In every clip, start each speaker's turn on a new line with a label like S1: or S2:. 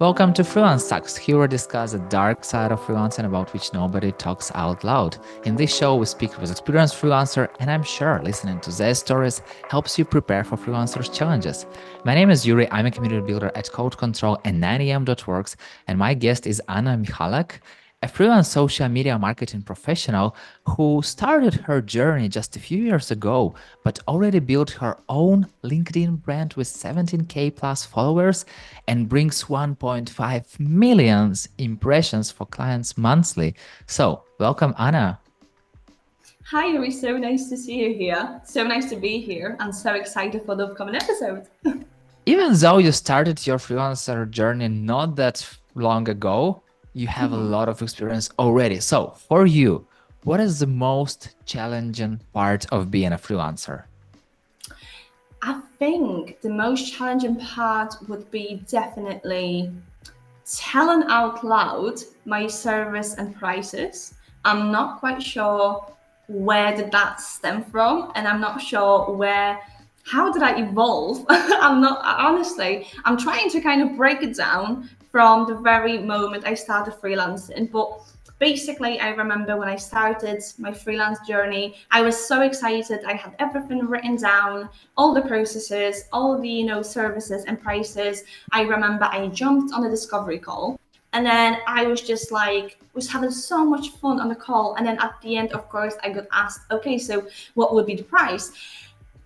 S1: Welcome to Freelance Talks. Here we discuss the dark side of freelancing about which nobody talks out loud. In this show, we speak with experienced freelancer, and I'm sure listening to their stories helps you prepare for freelancers' challenges. My name is Yuri. I'm a community builder at Code Control and 9am.works, and my guest is Anna Michalak, a freelance social media marketing professional who started her journey just a few years ago, but already built her own LinkedIn brand with 17k plus followers and brings 1.5 million impressions for clients monthly. So, welcome, Anna.
S2: Hi, Yuri. So nice to see you here. So nice to be here. I'm so excited for the upcoming episode.
S1: Even though you started your freelancer journey not that long ago, you have a lot of experience already. So, for you, what is the most challenging part of being a freelancer?
S2: I think the most challenging part would be definitely telling out loud my service and prices. I'm not quite sure where did that stem from, and I'm not sure how did I evolve. I'm not honestly. I'm trying to kind of break it down from the very moment I started freelancing, but basically I remember when I started my freelance journey, I was so excited. I had everything written down, all the processes, all the services and prices. I remember I jumped on a discovery call, and then I was just like was having so much fun on the call, and then at the end, of course, I got asked, okay, so what would be the price?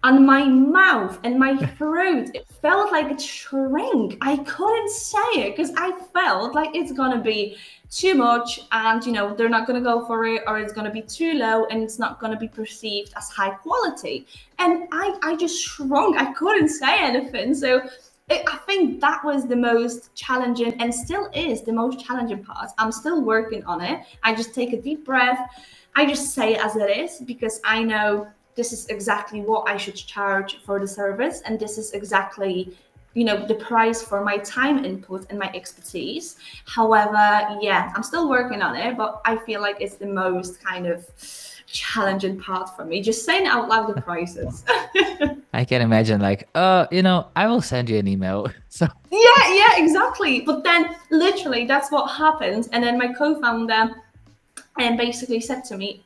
S2: And my mouth and my throat, it felt like it shrank. I couldn't say it because I felt like it's gonna be too much, and they're not gonna go for it, or it's gonna be too low and it's not gonna be perceived as high quality. And I just shrunk. I couldn't say anything. So I think that was the most challenging, and still is the most challenging part. I'm still working on it. I just take a deep breath. I just say it as it is, because I know this is exactly what I should charge for the service, and this is exactly the price for my time input and my expertise. However, yeah, I'm still working on it, but I feel like it's the most kind of challenging part for me, just saying out loud the prices.
S1: I can imagine, like, I will send you an email. So,
S2: Yeah, exactly. But then literally that's what happened. And then my co-founder basically said to me,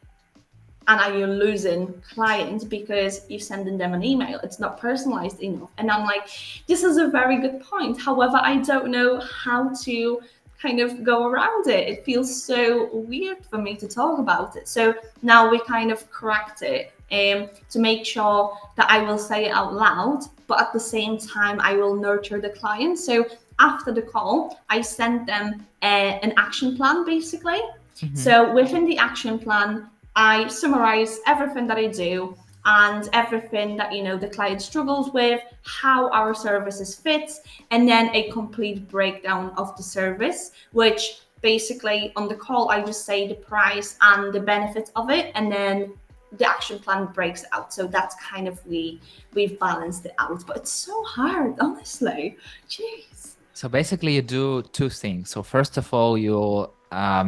S2: Anna, you're losing clients because you're sending them an email. It's not personalized enough. And I'm like, this is a very good point. However, I don't know how to kind of go around it. It feels so weird for me to talk about it. So now we kind of cracked it to make sure that I will say it out loud, but at the same time, I will nurture the client. So after the call, I sent them an action plan basically.
S1: mhm.
S2: So within the action plan, I summarize everything that I do and everything that the client struggles with, how our services fit, and then a complete breakdown of the service, which basically on the call I just say the price and the benefits of it, and then the action plan breaks out. So that's kind of we've balanced it out, but it's so hard, honestly. Jeez.
S1: So basically, you do two things. So first of all, you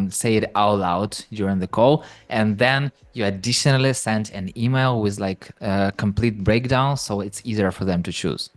S1: say it out loud during the call, and then you additionally send an email with like a complete breakdown, so it's easier for them to choose.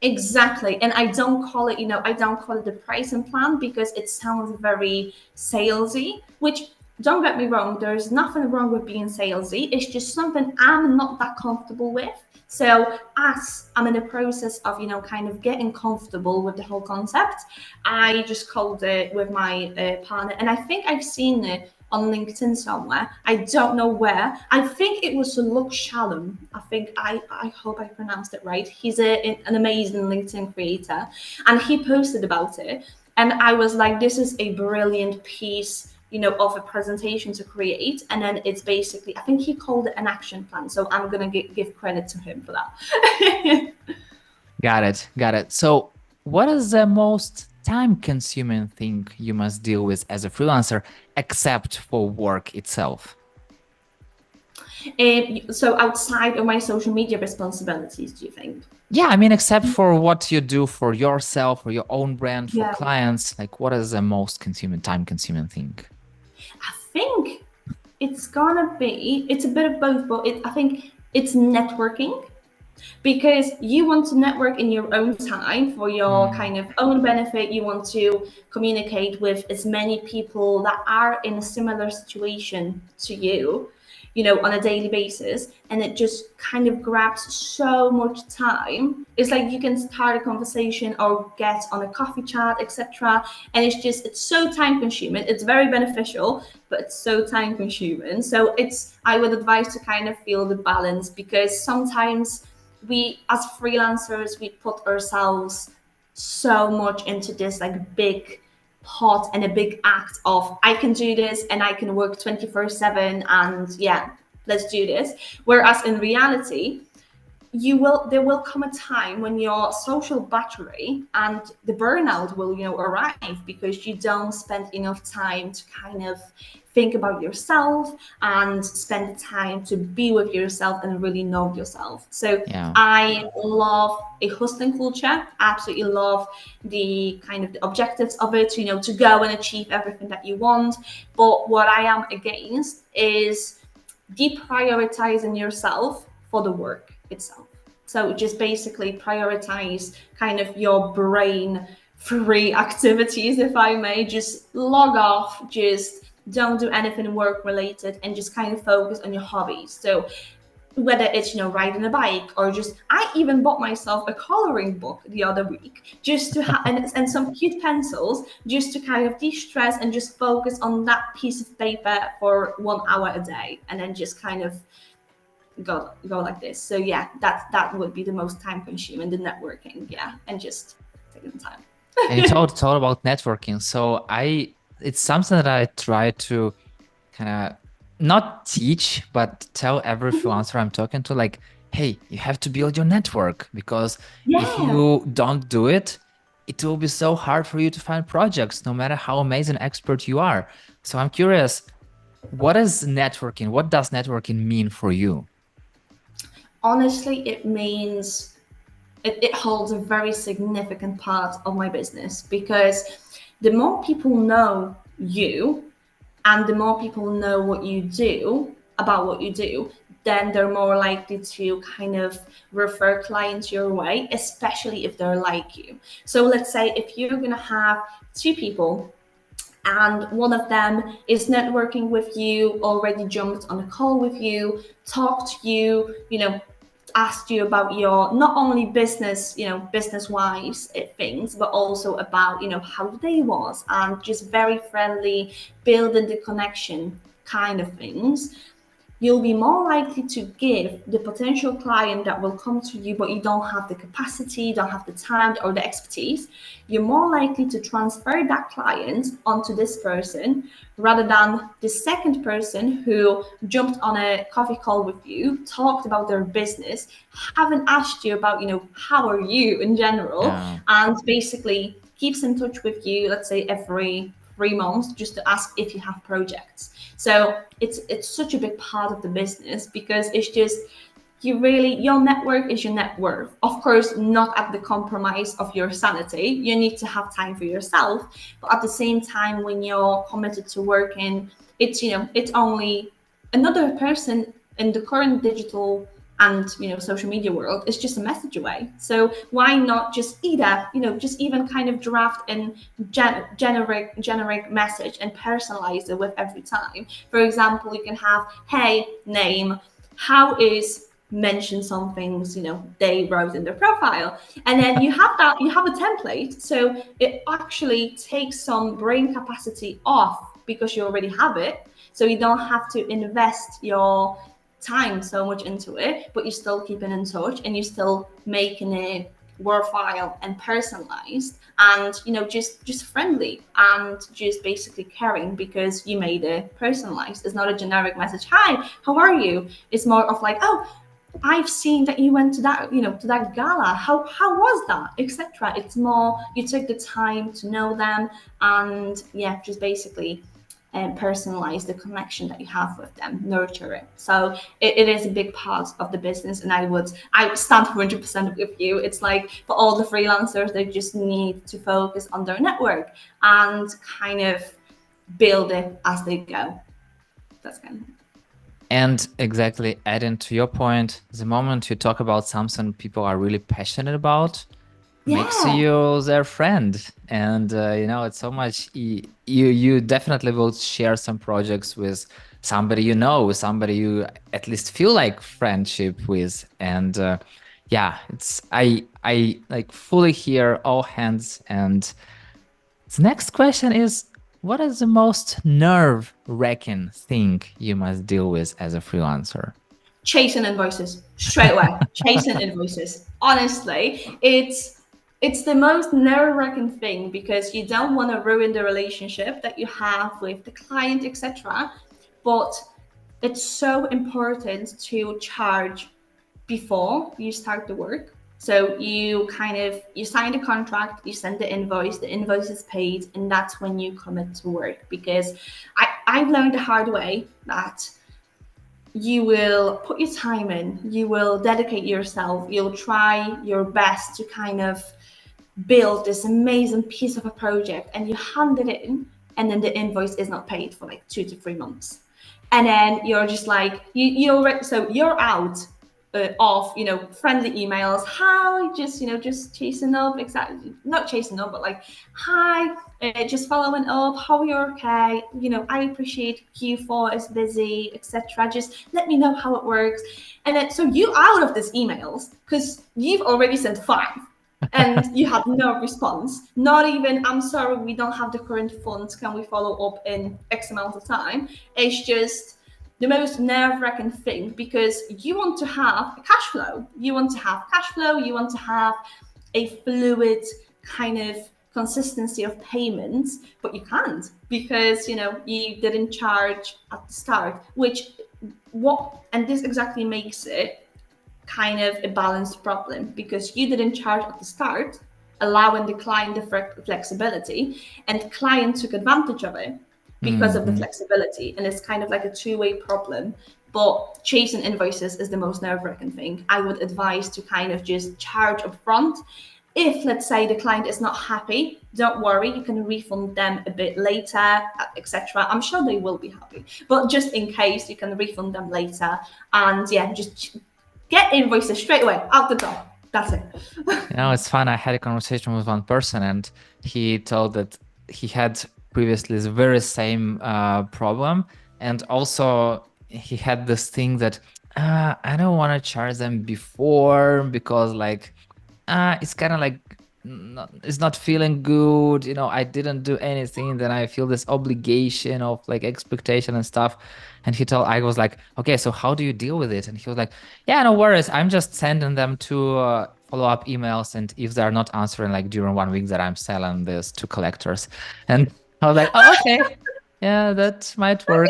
S2: Exactly. And I don't call it the pricing plan because it sounds very salesy, which don't get me wrong, there's nothing wrong with being salesy. It's just something I'm not that comfortable with. So as I'm in the process of, kind of getting comfortable with the whole concept, I just called it with my partner. And I think I've seen it on LinkedIn somewhere. I don't know where. I think it was Luke Shalom. I hope I pronounced it right. He's an amazing LinkedIn creator, and he posted about it. And I was like, this is a brilliant piece, of a presentation to create. And then it's basically, I think he called it an action plan. So I'm gonna give credit to him for that.
S1: Got it. Got it. So, what is the most time-consuming thing you must deal with as a freelancer, except for work itself?
S2: So outside of my social media responsibilities, do you think?
S1: Yeah, I mean, except for what you do for yourself, for your own brand, for
S2: Yeah.
S1: clients, like what is the most time-consuming thing?
S2: I think it's a bit of both, but I think it's networking. because you want to network in your own time for your
S1: Mm,
S2: kind of own benefit. You want to communicate with as many people that are in a similar situation to you know, on a daily basis, and it just kind of grabs so much time. It's like you can start a conversation or get on a coffee chat, etc. And it's so time consuming. It's very beneficial, but it's so time consuming. So I would advise to kind of feel the balance, because sometimes we as freelancers we put ourselves so much into this like big pot and a big act of I can do this and I can work 24/7 and yeah, let's do this. Whereas in reality, there will come a time when your social battery and the burnout will arrive, because you don't spend enough time to kind of think about yourself and spend the time to be with yourself and really know yourself. So
S1: yeah.
S2: I love a hustling culture, absolutely love the kind of the objectives of it, to go and achieve everything that you want. But what I am against is deprioritizing yourself for the work itself. So just basically prioritize kind of your brain free activities, if I may. Just log off, just don't do anything work related, and just kind of focus on your hobbies. So whether it's riding a bike, or just I even bought myself a coloring book the other week just to have and some cute pencils, just to kind of de-stress and just focus on that piece of paper for 1 hour a day, and then just kind of go like this. So yeah, that would be the most time consuming, the networking, yeah, and just taking time.
S1: And it's all about networking. So it's something that I try to kind of not teach, but tell every freelancer I'm talking to, like, hey, you have to build your network, because if
S2: Yeah.
S1: you don't do it, it will be so hard for you to find projects, no matter how amazing expert you are. So I'm curious, what is networking? What does networking mean for you?
S2: Honestly, it means it holds a very significant part of my business, because the more people know you and the more people know what you do about what you do, then they're more likely to kind of refer clients your way, especially if they're like you. So let's say if you're going to have two people and one of them is networking with you, already jumped on a call with you, talked to you, asked you about your not only business, business wise things, but also about, how the day was, and just very friendly, building the connection kind of things. You'll be more likely to give the potential client that will come to you, but you don't have the capacity, don't have the time or the expertise. You're more likely to transfer that client onto this person, rather than the second person who jumped on a coffee call with you, talked about their business, haven't asked you about, how are you in general,
S1: Yeah.
S2: and basically keeps in touch with you, let's say every 3 months, just to ask if you have projects. So it's such a big part of the business, because it's just your network is your net worth. Of course, not at the compromise of your sanity. You need to have time for yourself, but at the same time, when you're committed to working, it's only another person in the current digital and social media world is just a message away. So why not just either just even kind of draft and generic message and personalize it with every time. For example, you can have, hey, name, how is, mention some things they wrote in their profile, and then you have a template, so it actually takes some brain capacity off, because you already have it, so you don't have to invest your time so much into it, but you're still keeping in touch and you're still making it worthwhile and personalized, and just friendly, and just basically caring, because you made it personalized. It's not a generic message, hi, how are you? It's more of like, oh, I've seen that you went to that, to that gala. How was that, etc. It's more you took the time to know them, and yeah, just basically personalize the connection that you have with them, nurture it. So it is a big part of the business, and I stand 100% with you. It's like for all the freelancers, they just need to focus on their network and kind of build it as they go. That's kind of
S1: And exactly adding to your point, the moment you talk about something people are really passionate about, makes
S2: Yeah.
S1: you their friend. And it's so much you definitely will share some projects with somebody with somebody you at least feel like friendship with. And yeah, it's I like fully hear all hands. And the next question is, what is the most nerve-wracking thing you must deal with as a freelancer?
S2: Chasing invoices straight away. Chasing invoices. Honestly, it's the most nerve-wracking thing because you don't want to ruin the relationship that you have with the client, etc. But it's so important to charge before you start the work. So you sign the contract, you send the invoice is paid, and that's when you commit to work. Because I've learned the hard way that you will put your time in, you will dedicate yourself, you'll try your best to kind of build this amazing piece of a project, and you hand it in, and then the invoice is not paid for like 2 to 3 months. And then you're just like, so you're out of, friendly emails. Hi, just chasing up, exactly, not chasing up, but like, hi, just following up. How you're okay? I appreciate Q4 is busy, etc. Just let me know how it works. And then so you out of these emails because you've already sent five and you had no response. Not even, I'm sorry, we don't have the current funds. Can we follow up in X amount of time? It's just the most nerve-wracking thing because you want to have a cash flow. You want to have cash flow. You want to have a fluid kind of consistency of payments, but you can't because you didn't charge at the start. And this exactly makes it kind of a balanced problem because you didn't charge at the start, allowing the client the flexibility, and the client took advantage of it because of the
S1: Mhm.
S2: flexibility. And it's kind of like a two-way problem. But chasing invoices is the most nerve-wracking thing. I would advise to kind of just charge upfront. If, let's say, the client is not happy, don't worry, you can refund them a bit later, etc. I'm sure they will be happy, but just in case, you can refund them later. And yeah, just get invoices straight away out the door. That's it.
S1: It's fun. I had a conversation with one person, and he told that he had previously the very same problem, and also he had this thing that I don't want to charge them before because like it's kind of like it's not feeling good. I didn't do anything. Then I feel this obligation of like expectation and stuff. And I was like, okay, so how do you deal with it? And he was like, yeah, no worries. I'm just sending them to follow-up emails. And if they're not answering like during 1 week, that I'm selling this to collectors. And I was like, oh, okay. Yeah, that might work.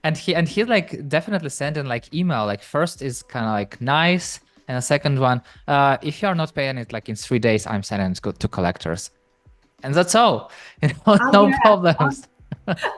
S1: And he like definitely sent in like email. Like first is kind of like nice, and the second one, if you are not paying it like in 3 days, I'm sending it to collectors, and that's all.
S2: Oh
S1: No
S2: yeah.
S1: problems.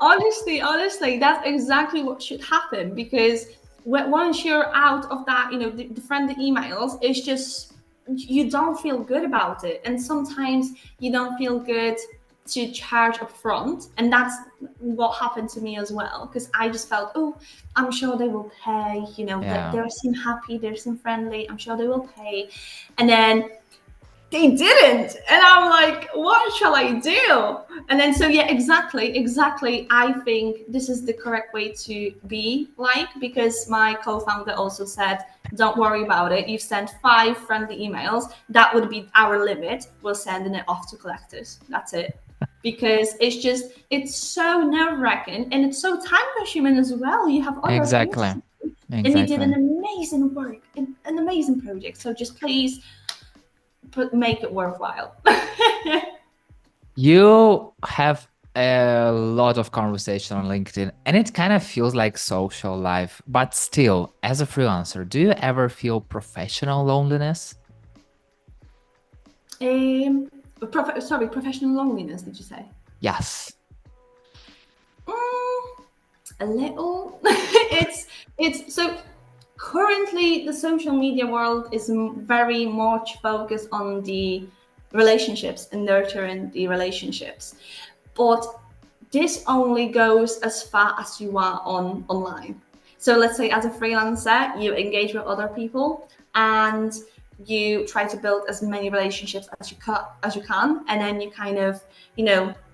S2: Honestly, that's exactly what should happen because once you're out of that, the friendly emails, it's just you don't feel good about it, and sometimes you don't feel good to charge up front, and that's what happened to me as well because I just felt, oh, I'm sure they will pay. That
S1: Yeah.
S2: they seem happy, they seem friendly. I'm sure they will pay, and then they didn't, and I'm like, what shall I do? And then so yeah, exactly, I think this is the correct way to be like, because my co-founder also said, don't worry about it, you've sent 5 friendly emails, that would be our limit, we're sending it off to collectors, that's it. Because it's so nerve-wracking and it's so time consuming as well. You have other things
S1: Exactly.
S2: to do, and you did an
S1: Exactly.
S2: amazing work, an amazing project, so just please make it worthwhile.
S1: You have a lot of conversation on LinkedIn, and it kind of feels like social life. But still, as a freelancer, do you ever feel professional loneliness?
S2: um, professional loneliness. Did you say?
S1: Yes.
S2: Mm, a little. It's so currently the social media world is very much focused on the relationships and nurturing the relationships, but this only goes as far as you are online. So let's say as a freelancer, you engage with other people and you try to build as many relationships as you can, and then you kind of,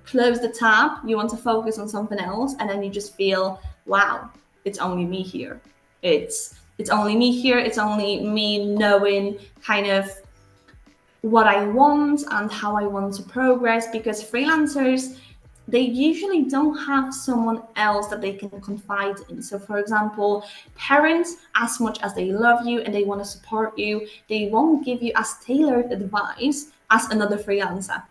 S2: close the tab. You want to focus on something else, and then you just feel, wow, it's only me here. It's only me here. It's only me knowing kind of what I want and how I want to progress, because freelancers, they usually don't have someone else that they can confide in. So, for example, parents, as much as they love you and they want to support you, they won't give you as tailored advice as another freelancer,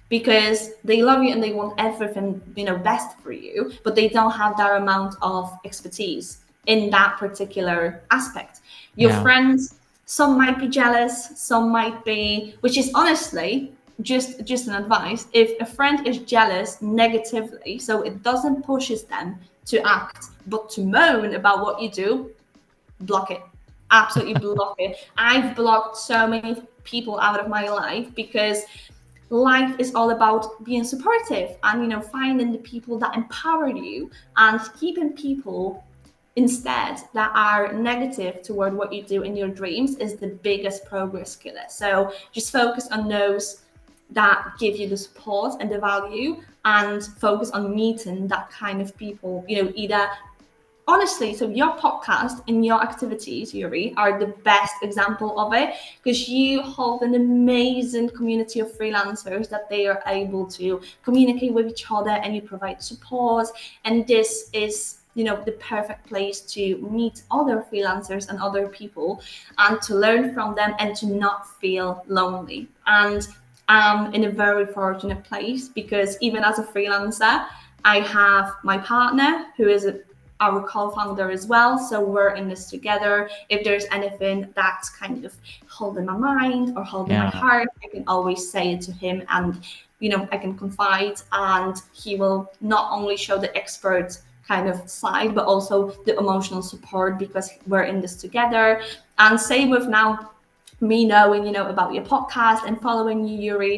S2: because they love you and they want everything, best for you, but they don't have that amount of expertise in that particular aspect. Your
S1: Yeah.
S2: friends, some might be jealous, some might be, which is honestly just an advice. If a friend is jealous negatively, so it doesn't pushes them to act, but to moan about what you do, block it. Absolutely block it. I've blocked so many people out of my life, because life is all about being supportive and finding the people that empower you, and keeping people instead that are negative toward what you do in your dreams is the biggest progress killer. So just focus on those that give you the support and the value, and focus on meeting that kind of people, either honestly. So your podcast and your activities, Yuri, are the best example of it, because you hold an amazing community of freelancers that they are able to communicate with each other, and you provide support. And this is, the perfect place to meet other freelancers and other people, and to learn from them and to not feel lonely. And I'm in a very fortunate place, because even as a freelancer, I have my partner who is our co-founder as well. So we're in this together. If there's anything that's kind of holding my mind or holding my
S1: Yeah.
S2: heart, I can always say it to him, and I can confide, and he will not only show the expert kind of side, but also the emotional support, because we're in this together. And same with now me knowing, about your podcast and following you, Yuri.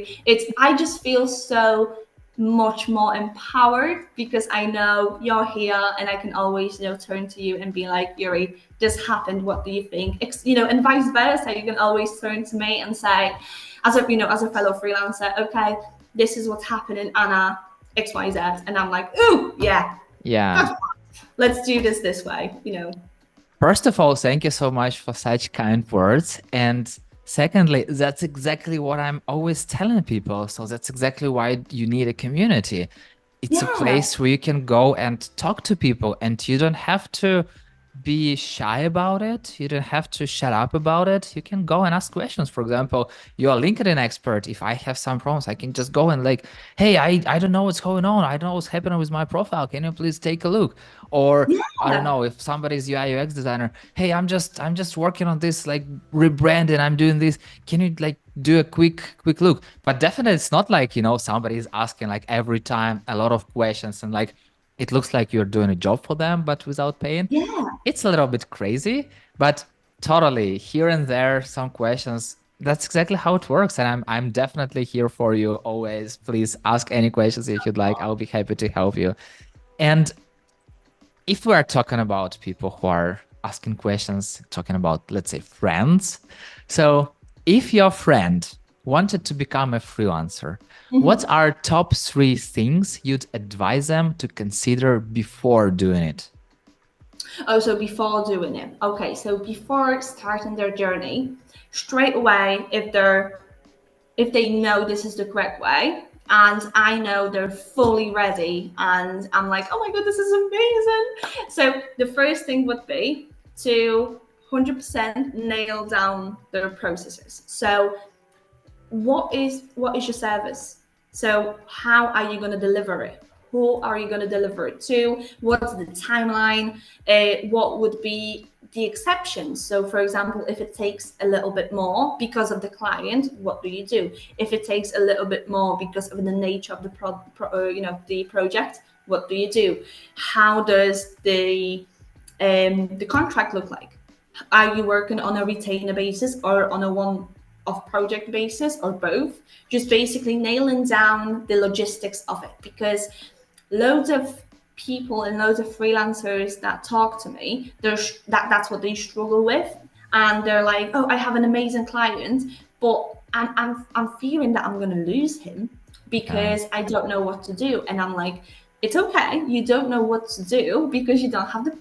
S2: I just feel so much more empowered, because I know you're here, and I can always, turn to you and be like, Yuri, this happened. What do you think? And vice versa. You can always turn to me and say, as a fellow freelancer, okay, this is what's happening, Anna, XYZ. And I'm like, ooh, yeah,
S1: Yeah.
S2: that's fine. Let's do this way.
S1: First of all, thank you so much for such kind words. And secondly, that's exactly what I'm always telling people. So that's exactly why you need a community. It's a
S2: Yeah,
S1: place where you can go and talk to people, and you don't have to be shy about it. You don't have to shut up about it. You can go and ask questions. For example, you're a LinkedIn expert. If I have some problems, I can just go and like, hey, I don't know what's going on. I don't know what's happening with my profile. Can you please take a look? Or I don't
S2: yeah,
S1: know, if somebody's UI UX designer, hey, I'm just working on this like rebranding. I'm doing this. Can you like do a quick look? But definitely it's not like, somebody's asking like every time a lot of questions, and like it looks like you're doing a job for them, but without paying.
S2: yeah.
S1: It's a little bit crazy, but totally here and there some questions. That's exactly how it works, and I'm definitely here for you always. Please ask any questions if you'd like. I'll be happy to help you. And if we are talking about people who are asking questions, talking about, let's say, friends. So if your friend wanted to become a freelancer, what are top three things you'd advise them to consider before doing it?
S2: Oh, so before doing it. Okay, so before starting their journey, straight away, if they know this is the correct way, and I know they're fully ready, and I'm like, oh my god, this is amazing. So the first thing would be to 100% nail down their processes. So what is your service? So how are you going to deliver it? Who are you going to deliver it to? What's the timeline? What would be the exceptions? So, for example, if it takes a little bit more because of the client, what do you do? If it takes a little bit more because of the nature of the the project, what do you do? How does the contract look like? Are you working on a retainer basis or on a one off project basis, or both? Just basically nailing down the logistics of it, because loads of people and loads of freelancers that talk to me, that's what they struggle with, and they're like, oh, I have an amazing client, but I'm fearing that I'm going to lose him
S1: Yeah.
S2: because I don't know what to do. And I'm like, it's okay, you don't know what to do because you don't have the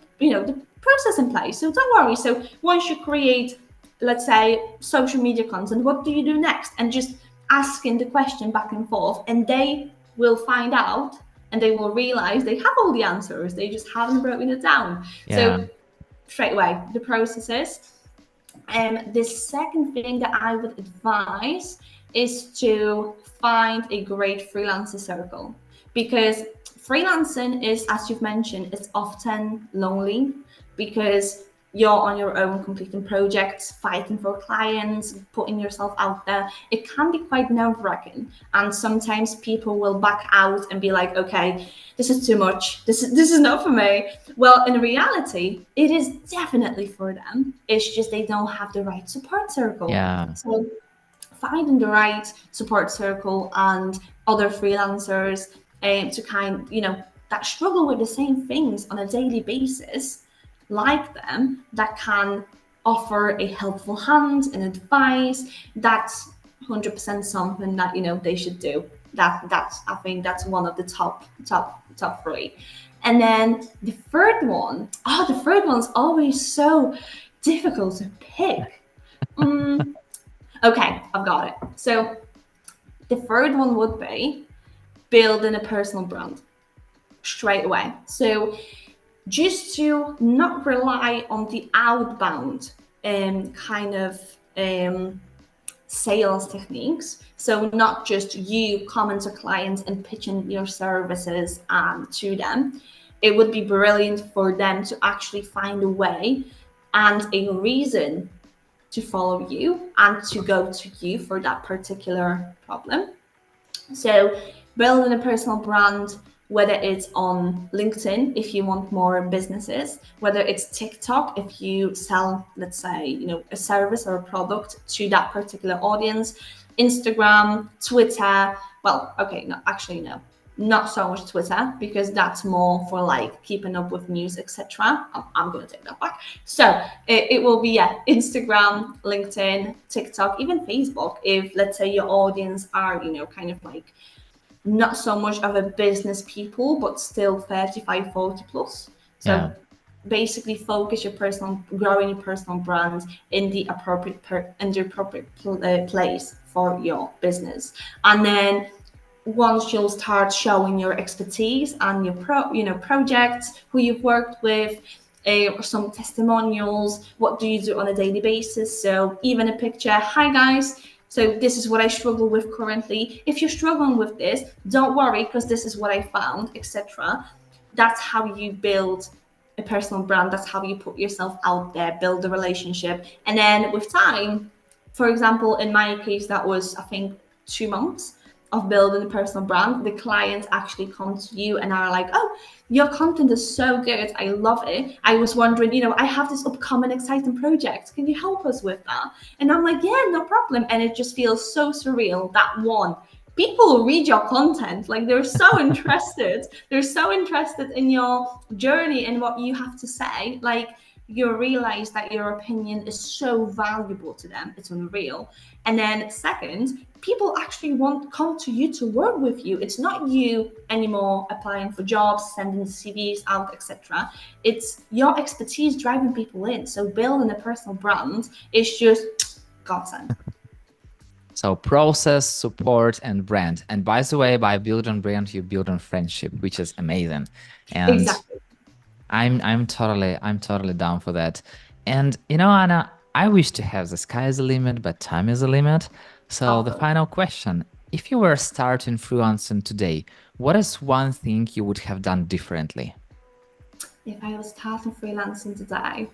S2: process in place. So don't worry. So once you create, let's say, social media content, what do you do next? And just asking the question back and forth, and they will find out, and they will realize they have all the answers, they just haven't broken it down.
S1: Yeah.
S2: So straight away, the processes. The second thing that I would advise is to find a great freelancer circle, because freelancing is, as you've mentioned, it's often lonely because you're on your own completing projects, fighting for clients, putting yourself out there. It can be quite nerve-wracking, and sometimes people will back out and be like, okay, this is too much, this is not for me. Well, in reality, it is definitely for them. It's just they don't have the right support circle.
S1: Yeah.
S2: So finding the right support circle and other freelancers, to kind, that struggle with the same things on a daily basis, like them, that can offer a helpful hand and advice. That's 100% something that they should do. That's I think that's one of the top three. And then the third one's always so difficult to pick. Okay, I've got it. So the third one would be building a personal brand straight away. So just to not rely on the outbound kind of sales techniques. So not just you coming to clients and pitching your services to them. It would be brilliant for them to actually find a way and a reason to follow you and to go to you for that particular problem. So building a personal brand, whether it's on LinkedIn if you want more businesses, whether it's TikTok if you sell, let's say, a service or a product to that particular audience, Instagram, Twitter. Well, okay, no, actually no, not so much Twitter, because that's more for like keeping up with news, etc. I'm going to take that back. So it will be Instagram, LinkedIn, TikTok, even Facebook. If, let's say, your audience are kind of like not so much of a business people, but still 35, 40 plus.
S1: Yeah.
S2: So basically focus growing your personal brand in the appropriate place for your business. And then once you'll start showing your expertise and your projects, who you've worked with, some testimonials, what do you do on a daily basis. So even a picture, hi guys, so this is what I struggle with currently. If you're struggling with this, don't worry, because this is what I found, etc. That's how you build a personal brand. That's how you put yourself out there, build a relationship. And then with time, for example, in my case, that was, I think, 2 months of building a personal brand. The clients actually come to you and are like, oh, your content is so good, I love it. I was wondering, I have this upcoming exciting project, can you help us with that? And I'm like, yeah, no problem. And it just feels so surreal that people read your content, like they're so interested. They're so interested in your journey and what you have to say. Like, you realize that your opinion is so valuable to them. It's unreal. And then second, people actually come to you to work with you. It's not you anymore applying for jobs, sending CVs out, etc. It's your expertise driving people in. So building a personal brand is just godsend.
S1: So process, support, and brand. And by the way, by building brand, you build on friendship, which is amazing. And
S2: Exactly.
S1: I'm totally down for that. And Anna, I wish to have the sky is the limit, but time is the limit. So
S2: Of
S1: the
S2: course.
S1: final question: if you were starting freelancing today, what is one thing you would have done differently?
S2: If I was starting freelancing today,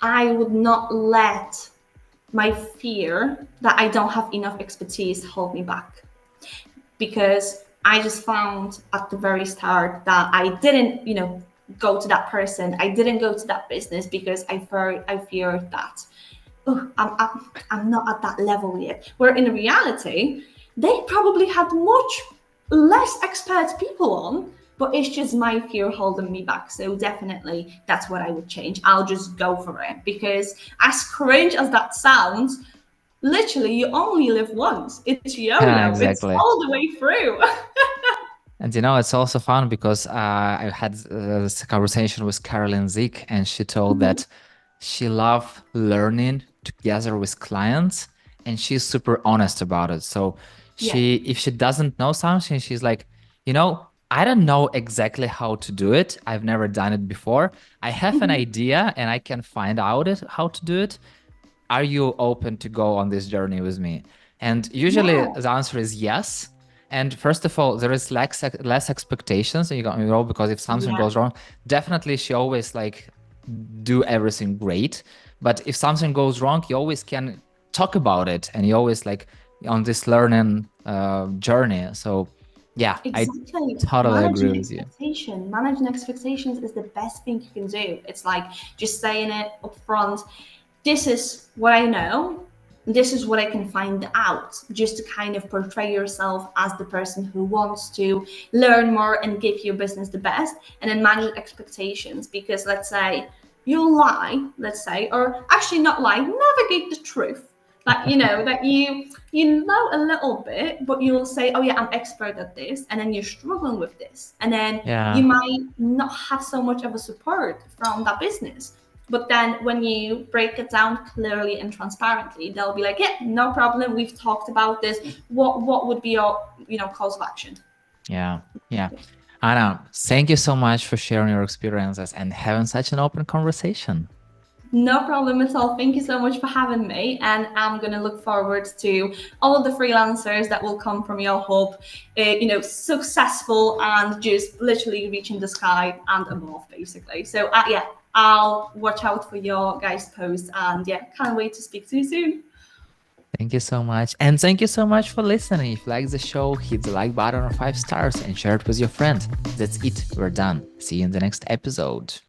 S2: I would not let my fear that I don't have enough expertise hold me back. Because I just found at the very start that I didn't, go to that person. I didn't go to that business because I feared that, oh, I'm not at that level yet. Where in reality, they probably had much less expert people on, but it's just my fear holding me back. So definitely that's what I would change. I'll just go for it, because as cringe as that sounds, literally you only live once. It's
S1: Yeah,
S2: YOLO. It's
S1: exactly.
S2: all the way through.
S1: And it's also fun because I had this conversation with Carolyn Zick, and she told that she loved learning together with clients, and she's super honest about it. So
S2: Yeah.
S1: if she doesn't know something, she's like, I don't know exactly how to do it. I've never done it before. I have an idea and I can find out how to do it. Are you open to go on this journey with me? And usually
S2: Yeah.
S1: the answer is yes. And first of all, there is less expectations, because if something
S2: Yeah.
S1: goes wrong, definitely she always like do everything great. But if something goes wrong, you always can talk about it, and you always like on this learning journey. So yeah, I
S2: Exactly.
S1: totally agree with you.
S2: Managing expectations is the best thing you can do. It's like just saying it up front. This is what I know. This is what I can find out. Just to kind of portray yourself as the person who wants to learn more and give your business the best, and then manage expectations. Because let's say you lie, let's say, or actually not lie, navigate the truth. That that you know a little bit, but you'll say, oh yeah, I'm expert at this, and then you're struggling with this, and then you
S1: Yeah.
S2: might not have so much of a support from that business. But then when you break it down clearly and transparently, they'll be like, yeah, no problem, we've talked about this. What would be your calls of action?
S1: Yeah. Yeah. Anna, thank you so much for sharing your experiences and having such an open conversation.
S2: No problem at all. Thank you so much for having me. And I'm going to look forward to all of the freelancers that will come from your hub, successful and just literally reaching the sky and above, basically. So, yeah, I'll watch out for your guys' posts. And yeah, can't wait to speak to you soon.
S1: Thank you so much. And thank you so much for listening. If you like the show, hit the like button or 5 stars and share it with your friends. That's it. We're done. See you in the next episode.